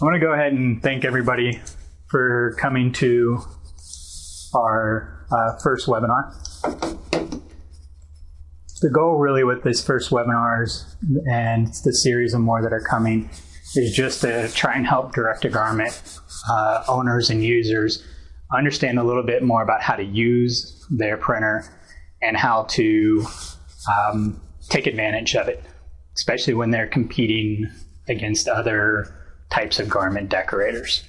I want to go ahead and thank everybody for coming to our first webinar. The goal really with this first webinars and the series of more that are coming is just to try and help direct-to-garment owners and users understand a little bit more about how to use their printer and how to take advantage of it, especially when they're competing against other types of garment decorators.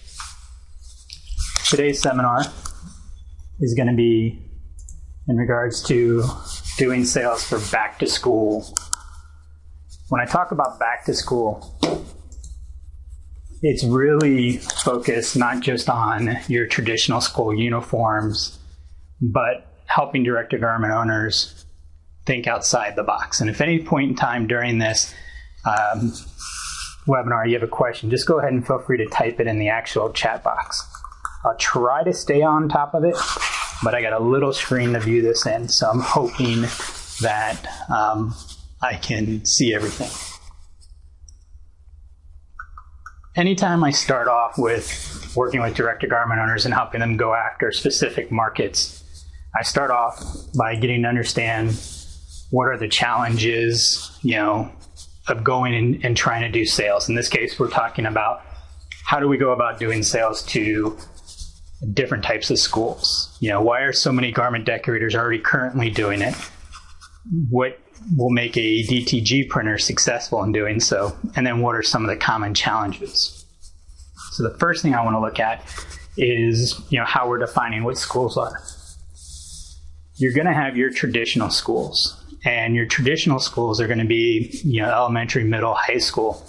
Today's seminar is going to be in regards to doing sales for back to school. When I talk about back to school, it's really focused not just on your traditional school uniforms, but helping direct-to-garment owners think outside the box. And if at any point in time during this webinar you have a question, just go ahead and feel free to type it in the actual chat box. I'll try to stay on top of it, but I got a little screen to view this in, so I'm hoping that I can see everything. Anytime I start off with working with direct-to-garment owners and helping them go after specific markets, I start off by getting to understand what are the challenges, of going and trying to do sales. In this case, we're talking about how do we go about doing sales to different types of schools. Why are so many garment decorators already currently doing it? What will make a DTG printer successful in doing so? And then what are some of the common challenges? So the first thing I want to look at is, how we're defining what schools are. You're going to have your traditional schools, and your traditional schools are going to be, elementary, middle, high school.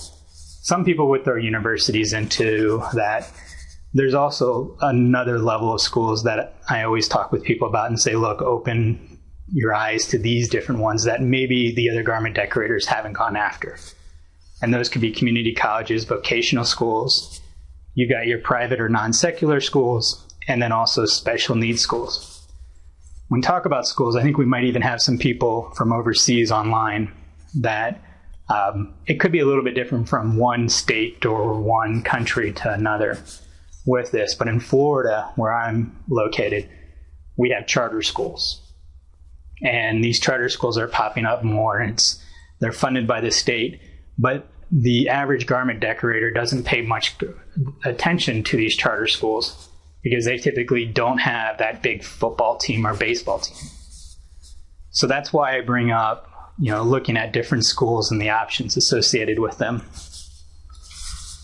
Some people would throw universities into that. There's also another level of schools that I always talk with people about and say, look, open your eyes to these different ones that maybe the other garment decorators haven't gone after. And those could be community colleges, vocational schools. You've got your private or non-secular schools, and then also special needs schools. When we talk about schools, I think we might even have some people from overseas online that it could be a little bit different from one state or one country to another with this. But in Florida, where I'm located, we have charter schools. And these charter schools are popping up more. They're funded by the state, but the average garment decorator doesn't pay much attention to these charter schools because they typically don't have that big football team or baseball team. So that's why I bring up, looking at different schools and the options associated with them.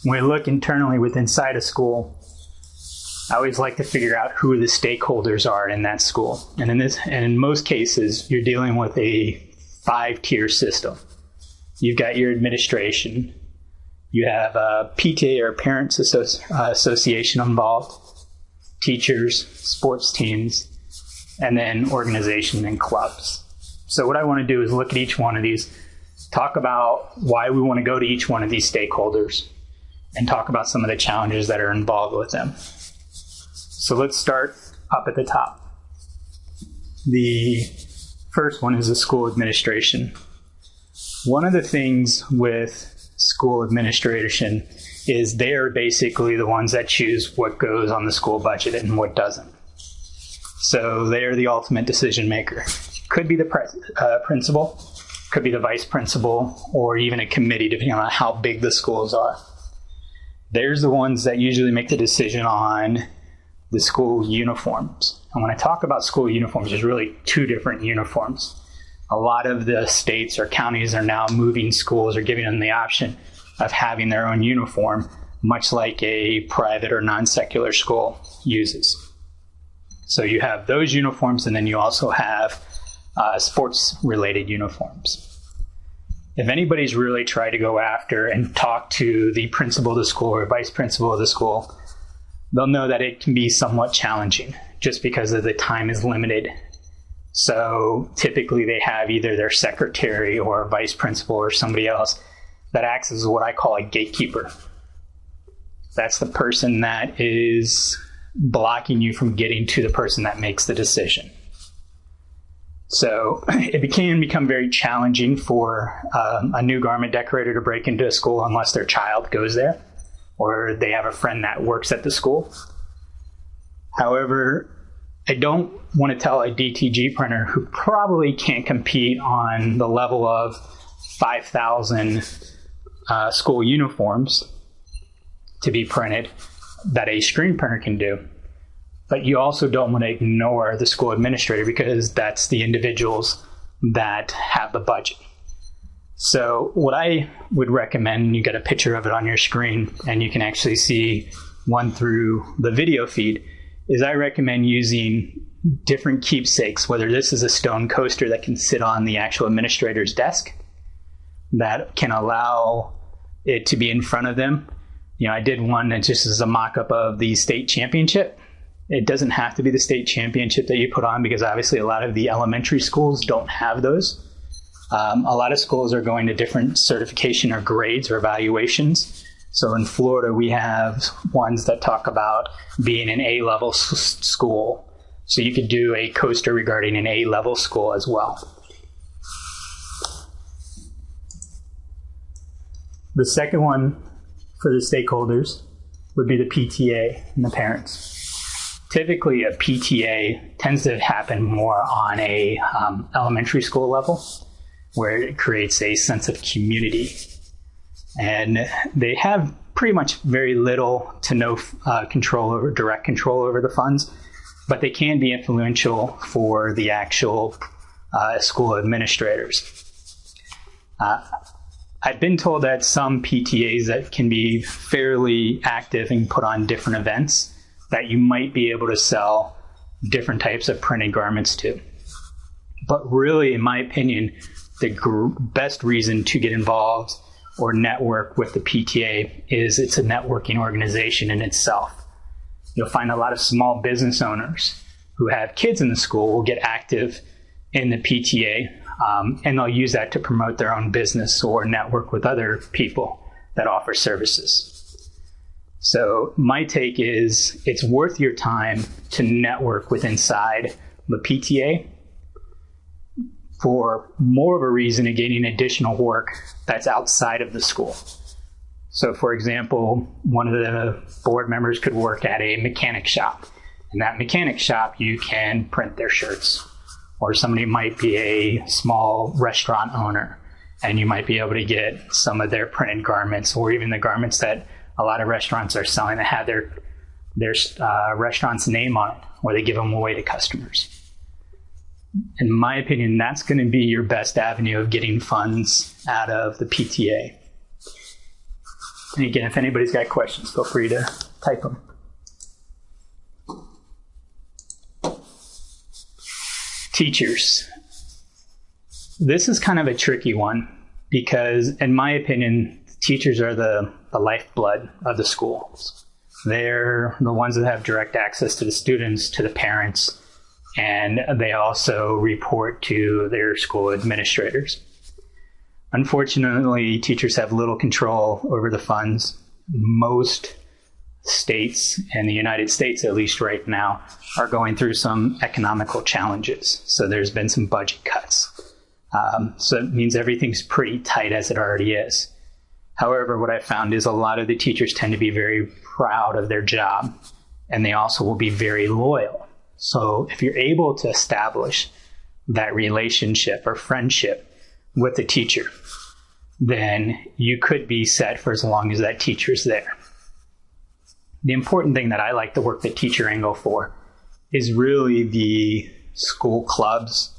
When we look internally inside a school, I always like to figure out who the stakeholders are in that school. And in most cases, you're dealing with a 5-tier system. You've got your administration, you have a PTA or Parents Association involved, teachers, sports teams, and then organization and clubs. So what I want to do is look at each one of these, talk about why we want to go to each one of these stakeholders, and talk about some of the challenges that are involved with them. So let's start up at the top. The first one is the school administration. One of the things with school administration is they are basically the ones that choose what goes on the school budget and what doesn't. So they are the ultimate decision maker. Could be the principal, could be the vice principal, or even a committee, depending on how big the schools are. There's the ones that usually make the decision on the school uniforms. And when I talk about school uniforms, there's really 2 different uniforms. A lot of the states or counties are now moving schools or giving them the option of having their own uniform, much like a private or non-secular school uses. So you have those uniforms, and then you also have sports-related uniforms. If anybody's really tried to go after and talk to the principal of the school or vice principal of the school, they'll know that it can be somewhat challenging just because of the time is limited. So typically they have either their secretary or vice principal or somebody else that acts as what I call a gatekeeper. That's the person that is blocking you from getting to the person that makes the decision. So it can become very challenging for a new garment decorator to break into a school unless their child goes there. or they have a friend that works at the school. However, I don't want to tell a DTG printer who probably can't compete on the level of 5,000 school uniforms to be printed that a screen printer can do. But you also don't want to ignore the school administrator, because that's the individuals that have the budget. So what I would recommend, you got a picture of it on your screen and you can actually see one through the video feed, is I recommend using different keepsakes, whether this is a stone coaster that can sit on the actual administrator's desk, that can allow it to be in front of them. I did one that just is a mock-up of the state championship. It doesn't have to be the state championship that you put on, because obviously a lot of the elementary schools don't have those. A lot of schools are going to different certification or grades or evaluations. So in Florida, we have ones that talk about being an A-level school. So you could do a coaster regarding an A-level school as well. The second one for the stakeholders would be the PTA and the parents. Typically, a PTA tends to happen more on a elementary school level, where it creates a sense of community. And they have pretty much very little to no direct control over the funds, but they can be influential for the actual school administrators. I've been told that some PTAs that can be fairly active and put on different events, that you might be able to sell different types of printed garments to. But really, in my opinion, the best reason to get involved or network with the PTA is it's a networking organization in itself. You'll find a lot of small business owners who have kids in the school will get active in the PTA, and they'll use that to promote their own business or network with other people that offer services. So my take is it's worth your time to network with inside the PTA for more of a reason of getting additional work that's outside of the school. So for example, one of the board members could work at a mechanic shop. In that mechanic shop, you can print their shirts. Or somebody might be a small restaurant owner, and you might be able to get some of their printed garments, or even the garments that a lot of restaurants are selling that have their restaurant's name on it, or they give them away to customers. In my opinion, that's going to be your best avenue of getting funds out of the PTA. And again, if anybody's got questions, feel free to type them. Teachers. This is kind of a tricky one, because in my opinion, teachers are the lifeblood of the schools. They're the ones that have direct access to the students, to the parents, and they also report to their school administrators. Unfortunately, teachers have little control over the funds. Most states, in the United States at least right now, are going through some economical challenges. So there's been some budget cuts. So it means everything's pretty tight as it already is. However, what I found is a lot of the teachers tend to be very proud of their job, and they also will be very loyal. So if you're able to establish that relationship or friendship with the teacher, then you could be set for as long as that teacher's there. The important thing that I like to work the teacher angle for is really the school clubs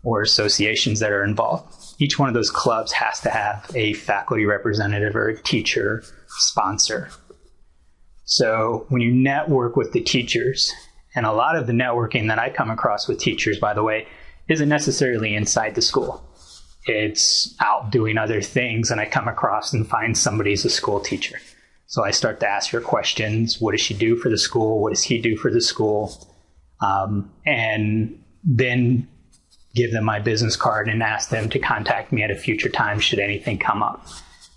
or associations that are involved. Each one of those clubs has to have a faculty representative or a teacher sponsor. So when you network with the teachers, and a lot of the networking that I come across with teachers, by the way, isn't necessarily inside the school. It's out doing other things, and I come across and find somebody's a school teacher. So I start to ask her questions. What does she do for the school? What does he do for the school? And then give them my business card and ask them to contact me at a future time should anything come up.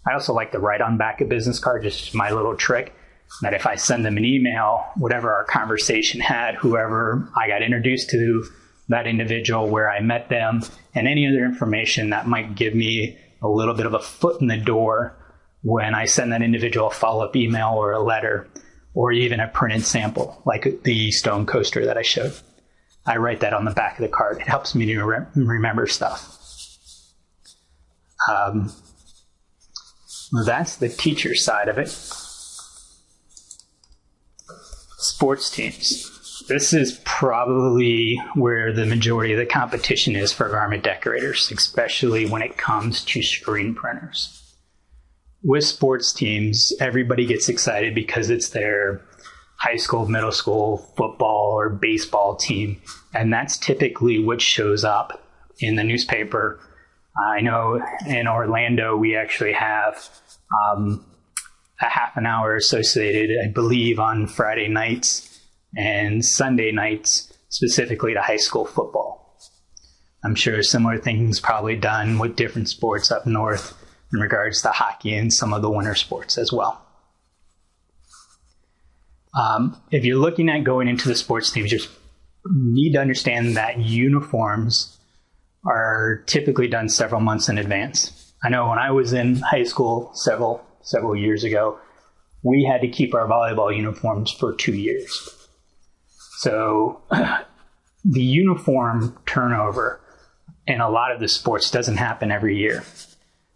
I also like to write on back a business card, just my little trick, that if I send them an email, whatever our conversation had, whoever I got introduced to, that individual, where I met them, and any other information that might give me a little bit of a foot in the door when I send that individual a follow-up email or a letter or even a printed sample, like the stone coaster that I showed. I write that on the back of the card. It helps me to remember stuff. That's the teacher side of it. Sports teams. This is probably where the majority of the competition is for garment decorators, especially when it comes to screen printers. With sports teams, everybody gets excited because it's their high school, middle school, football, or baseball team. And that's typically what shows up in the newspaper. I know in Orlando, we actually have a half an hour associated, I believe, on Friday nights and Sunday nights, specifically to high school football. I'm sure similar things probably done with different sports up north in regards to hockey and some of the winter sports as well. If you're looking at going into the sports teams, you need to understand that uniforms are typically done several months in advance. I know when I was in high school several years ago, we had to keep our volleyball uniforms for 2 years. So the uniform turnover in a lot of the sports doesn't happen every year.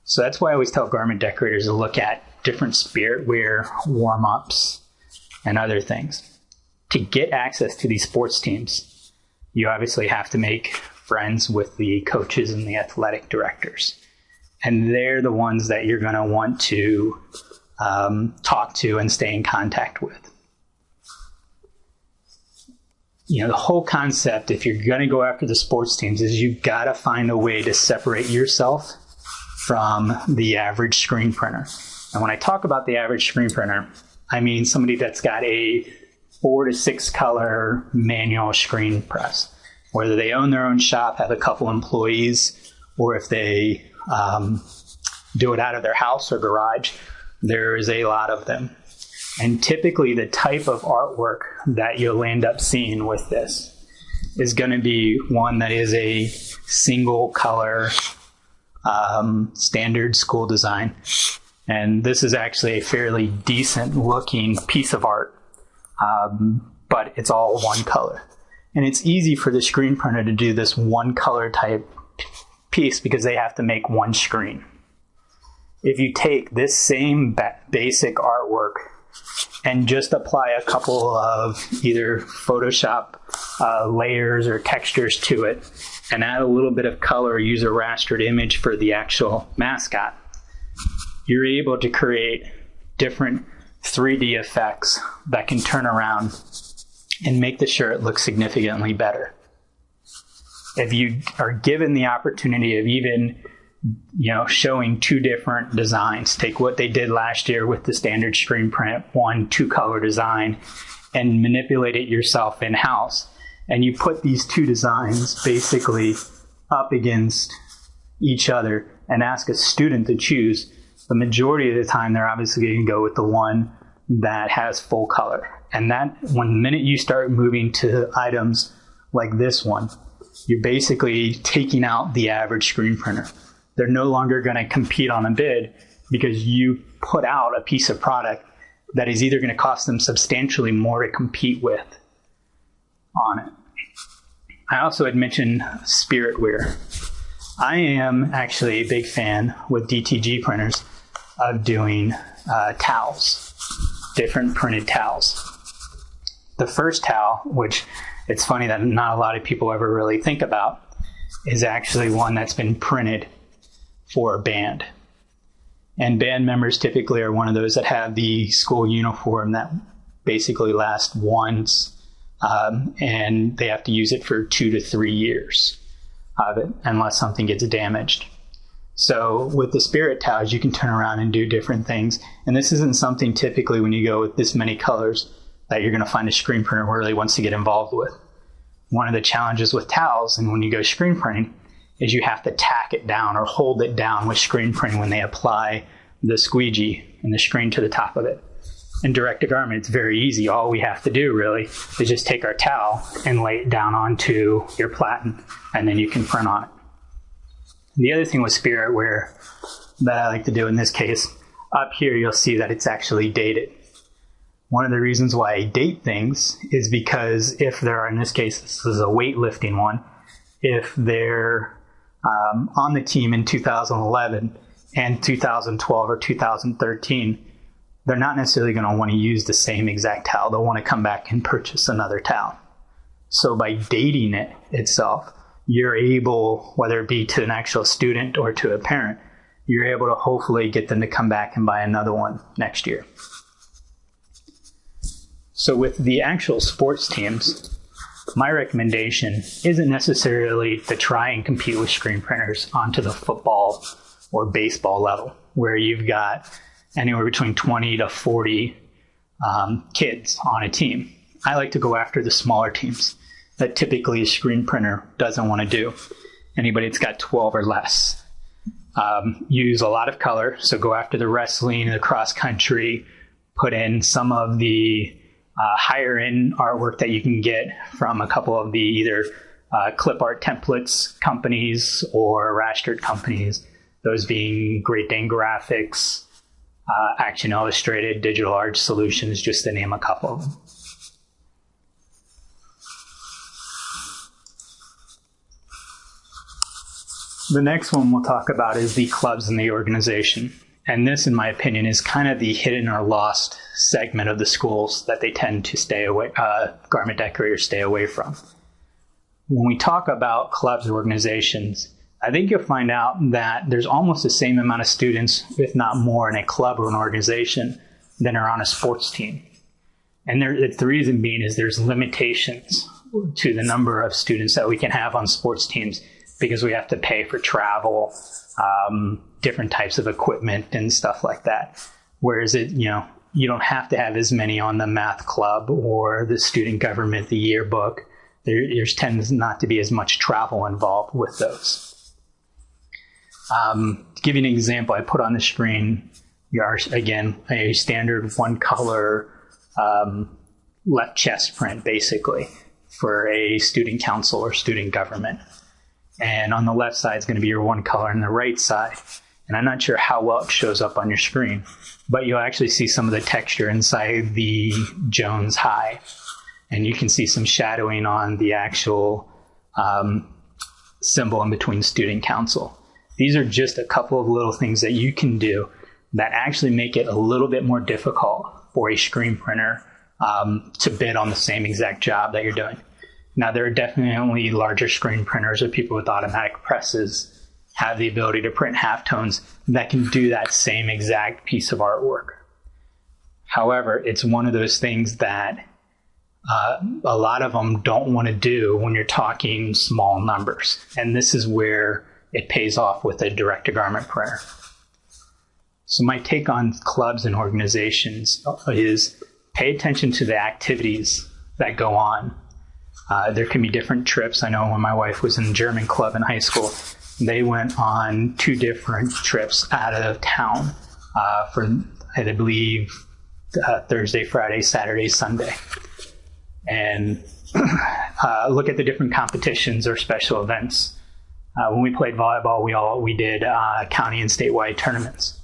So that's why I always tell garment decorators to look at different spirit wear, warm-ups, and other things. To get access to these sports teams, you obviously have to make friends with the coaches and the athletic directors. And they're the ones that you're going to want to talk to and stay in contact with. You know, the whole concept, if you're going to go after the sports teams, is you've got to find a way to separate yourself from the average screen printer. And when I talk about the average screen printer, I mean somebody that's got a 4 to 6 color manual screen press, whether they own their own shop, have a couple employees, or if they do it out of their house or garage. There is a lot of them. And typically the type of artwork that you'll end up seeing with this is going to be one that is a single color standard school design. And this is actually a fairly decent looking piece of art, but it's all one color. And it's easy for the screen printer to do this one color type piece because they have to make one screen. If you take this same basic artwork and just apply a couple of either Photoshop layers or textures to it and add a little bit of color, use a rastered image for the actual mascot, you're able to create different 3D effects that can turn around and make the shirt look significantly better. If you are given the opportunity of even, showing 2 different designs, take what they did last year with the standard screen print, 1 2-color design, and manipulate it yourself in-house. And you put these 2 designs basically up against each other and ask a student to choose. The majority of the time, they're obviously going to go with the one that has full color. And that, the minute you start moving to items like this one, you're basically taking out the average screen printer. They're no longer going to compete on a bid because you put out a piece of product that is either going to cost them substantially more to compete with on it. I also had mentioned spirit wear. I am actually a big fan with DTG printers of doing towels, different printed towels. The first towel, which it's funny that not a lot of people ever really think about, is actually one that's been printed for a band. And band members typically are one of those that have the school uniform that basically lasts once, and they have to use it for 2 to 3 years of it, unless something gets damaged. So with the spirit towels, you can turn around and do different things. And this isn't something typically when you go with this many colors that you're going to find a screen printer really wants to get involved with. One of the challenges with towels, and when you go screen printing, is you have to tack it down or hold it down with screen printing when they apply the squeegee and the screen to the top of it. In direct-to-garment, it's very easy. All we have to do really is just take our towel and lay it down onto your platen, and then you can print on it. The other thing with spirit wear that I like to do in this case, up here you'll see that it's actually dated. One of the reasons why I date things is because if there are, in this case, this is a weightlifting one, if they're on the team in 2011 and 2012 or 2013, they're not necessarily going to want to use the same exact towel. They'll want to come back and purchase another towel. So by dating it itself, you're able, whether it be to an actual student or to a parent, you're able to hopefully get them to come back and buy another one next year. So with the actual sports teams, my recommendation isn't necessarily to try and compete with screen printers onto the football or baseball level, where you've got anywhere between 20 to 40 kids on a team. I like to go after the smaller teams that typically a screen printer doesn't want to do. Anybody that's got 12 or less. Use a lot of color, so go after the wrestling, the cross country, put in some of the higher end artwork that you can get from a couple of the either clip art templates companies or rastered companies, those being Great Dane Graphics, Action Illustrated, Digital Art Solutions, just to name a couple of them. The next one we'll talk about is the clubs in the organization. And this, in my opinion, is kind of the hidden or lost segment of the schools that they tend to stay away, garment decorators stay away from. When we talk about clubs or organizations, I think you'll find out that there's almost the same amount of students, if not more, in a club or an organization than are on a sports team. And the reason being is there's limitations to the number of students that we can have on sports teams because we have to pay for travel, different types of equipment and stuff like that. Whereas you don't have to have as many on the math club or the student government, the yearbook. There tends not to be as much travel involved with those. To give you an example, I put on the screen, again, a standard one color left chest print, basically, for a student council or student government. And on the left side is going to be your one color, and the right side, and I'm not sure how well it shows up on your screen, but you'll actually see some of the texture inside the Jones High. And you can see some shadowing on the actual symbol in between student council. These are just a couple of little things that you can do that actually make it a little bit more difficult for a screen printer to bid on the same exact job that you're doing. Now, there are definitely larger screen printers or people with automatic presses have the ability to print halftones that can do that same exact piece of artwork. However, it's one of those things that a lot of them don't want to do when you're talking small numbers. And this is where it pays off with a direct-to-garment printer. So my take on clubs and organizations is pay attention to the activities that go on. There can be different trips. I know when my wife was in the German club in high school, they went on 2 different trips out of town for, I believe, Thursday, Friday, Saturday, Sunday. And look at the different competitions or special events. When we played volleyball, we did county and statewide tournaments.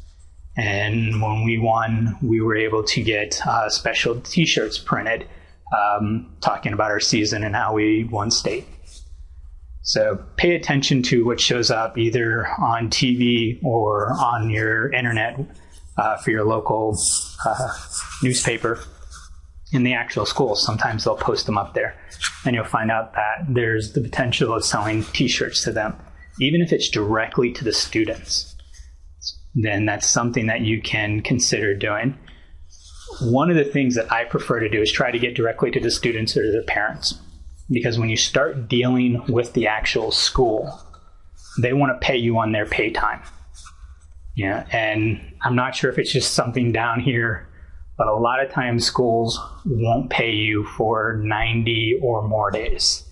And when we won, we were able to get special T-shirts printed talking about our season and how we won state. So pay attention to what shows up either on TV or on your internet for your local newspaper in the actual schools. Sometimes they'll post them up there, and you'll find out that there's the potential of selling T-shirts to them. Even if it's directly to the students, then that's something that you can consider doing. One of the things that I prefer to do is try to get directly to the students or their parents, because when you start dealing with the actual school, they want to pay you on their pay time. Yeah, and I'm not sure if it's just something down here, but a lot of times schools won't pay you for 90 or more days.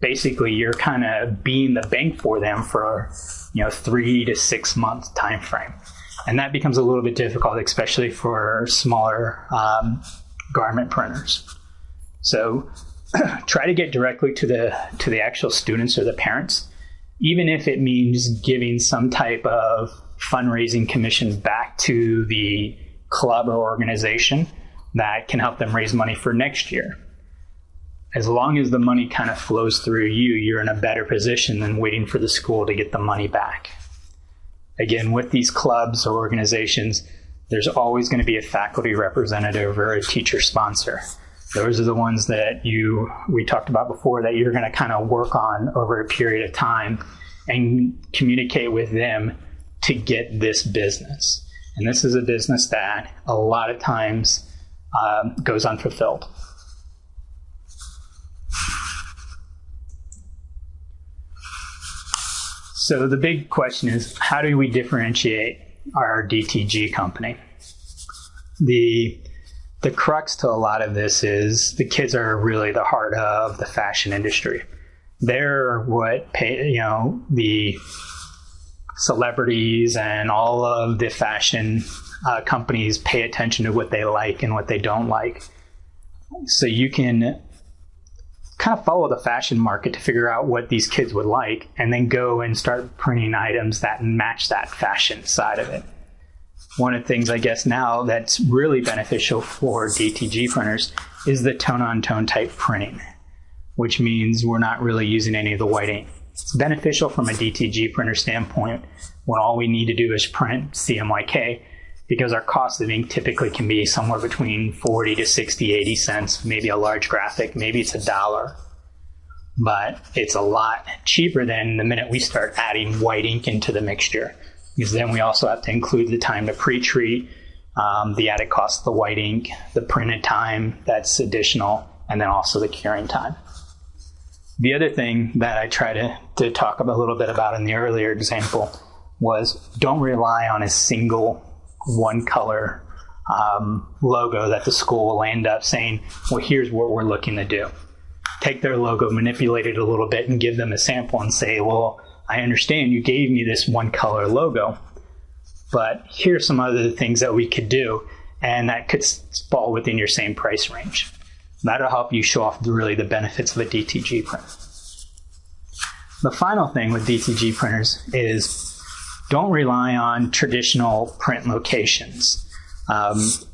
Basically, you're kind of being the bank for them for 3 to 6 month time frame. And that becomes a little bit difficult, especially for smaller garment printers. So try to get directly to the actual students or the parents, even if it means giving some type of fundraising commission back to the club or organization that can help them raise money for next year. As long as the money kind of flows through you, you're in a better position than waiting for the school to get the money back. Again, with these clubs or organizations, there's always going to be a faculty representative or a teacher sponsor. Those are the ones that we talked about before that you're going to kind of work on over a period of time and communicate with them to get this business. And this is a business that a lot of times goes unfulfilled. So the big question is, how do we differentiate our DTG company? The crux to a lot of this is the kids are really the heart of the fashion industry. They're what the celebrities and all of the fashion companies pay attention to what they like and what they don't like. So you can kind of follow the fashion market to figure out what these kids would like and then go and start printing items that match that fashion side of it. One of the things I guess now that's really beneficial for DTG printers is the tone-on-tone type printing, which means we're not really using any of the white ink. It's beneficial from a DTG printer standpoint when all we need to do is print CMYK, because our cost of ink typically can be somewhere between 40 to 60, 80 cents, maybe a large graphic, maybe it's $1. But it's a lot cheaper than the minute we start adding white ink into the mixture, because then we also have to include the time to pre-treat, the added cost of the white ink, the printed time that's additional, and then also the curing time. The other thing that I try to talk a little bit about in the earlier example was don't rely on a single one color logo that the school will end up saying, well, here's what we're looking to do. Take their logo, manipulate it a little bit, and give them a sample and say, well, I understand you gave me this one color logo, but here's some other things that we could do, and that could fall within your same price range. That'll help you show off really the benefits of a DTG printer. The final thing with DTG printers is don't rely on traditional print locations.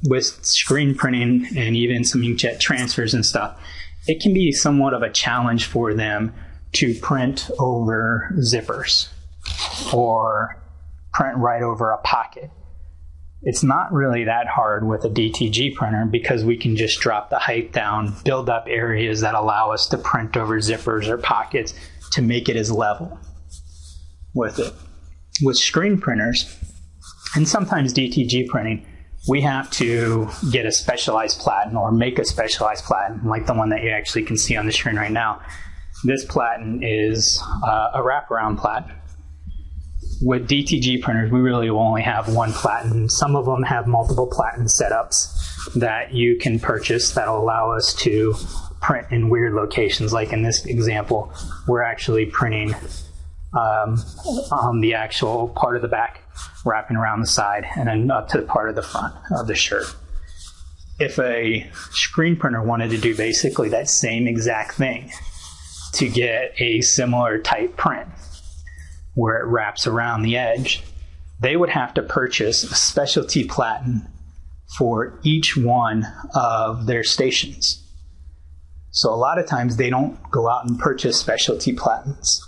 With screen printing and even some inkjet transfers and stuff, it can be somewhat of a challenge for them to print over zippers or print right over a pocket. It's not really that hard with a DTG printer because we can just drop the height down, build up areas that allow us to print over zippers or pockets to make it as level with it. With screen printers, and sometimes DTG printing, we have to get a specialized platen or make a specialized platen, like the one that you actually can see on the screen right now. This platen is a wraparound platen. With DTG printers, we really will only have one platen. Some of them have multiple platen setups that you can purchase that will allow us to print in weird locations. Like in this example, we're actually printing on the actual part of the back, wrapping around the side, and then up to the part of the front of the shirt. If a screen printer wanted to do basically that same exact thing to get a similar type print where it wraps around the edge, they would have to purchase a specialty platen for each one of their stations. So a lot of times they don't go out and purchase specialty platens.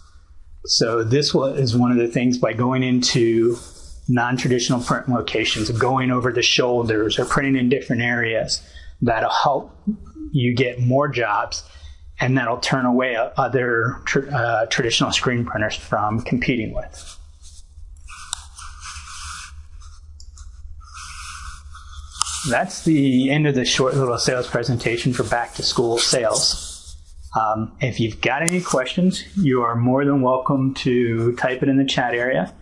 So this is one of the things, by going into non-traditional print locations, going over the shoulders or printing in different areas, that'll help you get more jobs, and that'll turn away other traditional screen printers from competing with. That's the end of the short little sales presentation for back to school sales. If you've got any questions, you are more than welcome to type it in the chat area.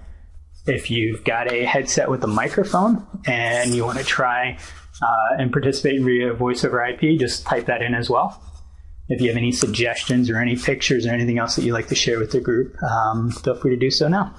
If you've got a headset with a microphone and you want to try and participate via voice over IP, just type that in as well. If you have any suggestions or any pictures or anything else that you'd like to share with the group, feel free to do so now.